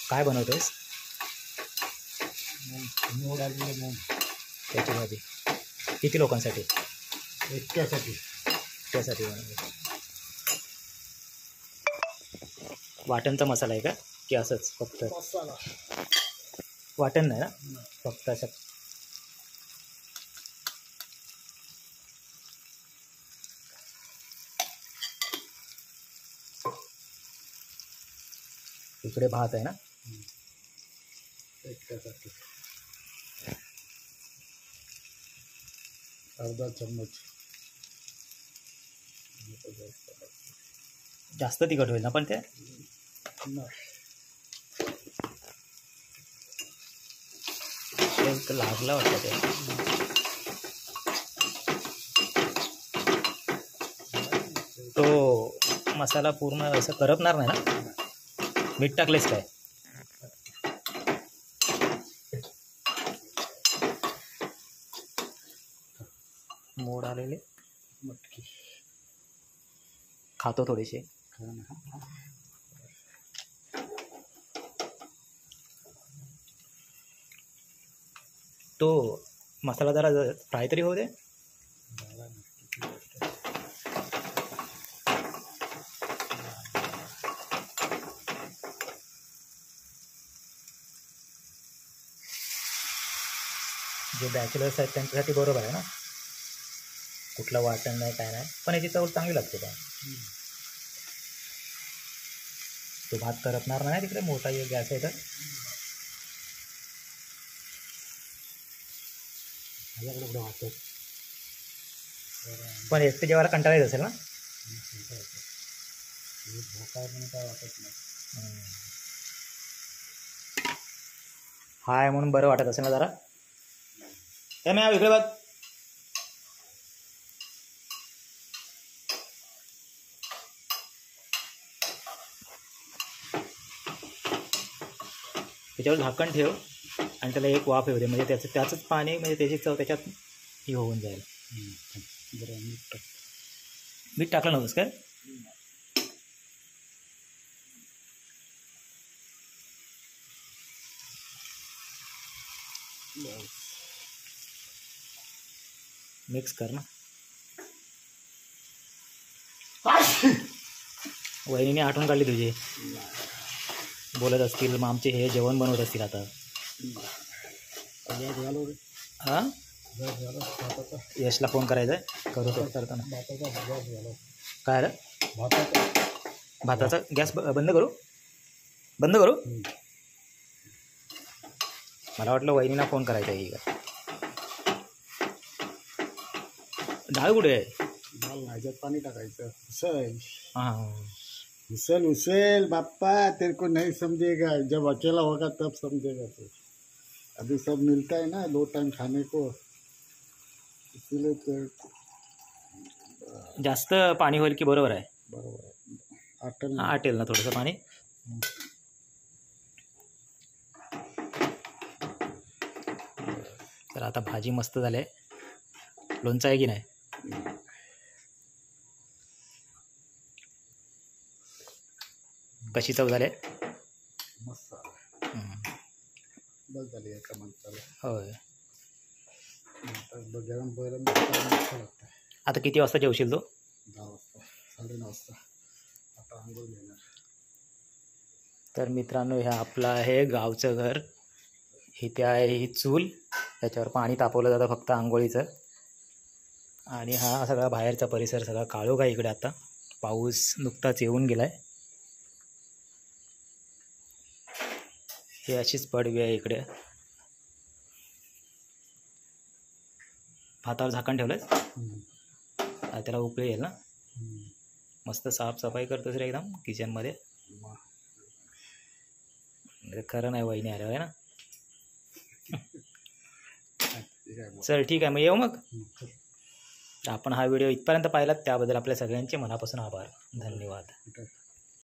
काय बनवतोयस? मोड आलेले मोड. त्याची भाजी किती लोकांसाठी? एकट्यासाठी. त्यासाठी बनवतो. वाटणचा मसाला आहे का की असंच फक्त? मसाला वाटण नाही ना, फक्त असं. इकडे भात आहे ना. एकट्यासाठी अर्धा चम्मच. जास्त तिखट होईल ना पण ते. लागला वाटतं ते. तो मसाला पूर्ण असं करपणार नाही ना? मीठ टाकलेस काय? मोड आलेले मटकी खातो थोडेसे. तो मसाला जरा फ्राय तरी होऊ दे. जे बॅचलर्स आहेत त्यांच्यासाठी बरोबर आहे ना, कुठलं वाटण नाही काय नाही, पण याची चव चांगली लागते का. तो भात करपणार नाही तिकडे, मोठा गॅस आहे तर. पण एकटे जेवायला कंटाळा येत असेल ना. काय वाटत नाही. हाय म्हणून बरं वाटत असेल ना जरा. हे मी इकडे बघ. त्याच्यावर झाकण ठेव आणि त्याला एक वाफ येऊ दे, म्हणजे त्याचंच पाणी, म्हणजे त्याची चव त्याच्यात ही होऊन जाईल. बरं मीठ टाक. मीठ टाकलं नव्हतंस काय? मिक्स कर ना. वहिनीने आठवण काढली तुझी, बोलत असतील मग आमचे हे जेवण बनवत असतील आता. हां, यशला फोन करायचा आहे, करू तो करताना. काय रे? भाताचा गॅस बंद करू? बंद करू? मला वाटलं वहिनीला फोन करायचा आहे का. डाळ कुठे आहे? डाळ ह्याच्यात पाणी टाकायचं. उसल. हाँ, उसल उसल बाप्पा, तेरे को नहीं समझेगा, जब अकेला होगा तब समझेगा तू. अभी सब मिलता है ना 2 टाइम खाने को, इसलिए तो. जास्त पाणी होईल की बरोबर आहे? बरोबर आहे. आटेल ना थोडंसं पाणी. तर आता भाजी मस्त झाली. लोणचं आहे की नाही? कशी चव झाली? मस्त. बस झाली एका माणसाला. होय. गरम गरम लागतं. आता किती वाजता जेवशील तू? 10 वाजता, 9:30 वाजता. आता आंघोळ घेणार. तर मित्रांनो, हे आपलं आहे गावचं घर. इथे आहे ही चूल, त्याच्यावर पाणी तापवलं जातं फक्त आंघोळीचं. आणि हा सगळा बाहेरचा परिसर सगळा काळोख आहे इकडे. आता पाऊस नुकताच येऊन गेलाय. ही अशीच पडवी आहे इकडे. भातावर झाकण ठेवलंय, त्याला उकळी येईल ना. मस्त साफसफाई करतोस रे एकदम किचनमध्ये. खरं नाही वहिनी आल्यावर आहे ना. चल ठीक आहे, मग येऊ मग. आपण हा व्हिडिओ इथपर्यंत पाहिलात त्याबद्दल आपल्या सगळ्यांचे मनापासून आभार. धन्यवाद.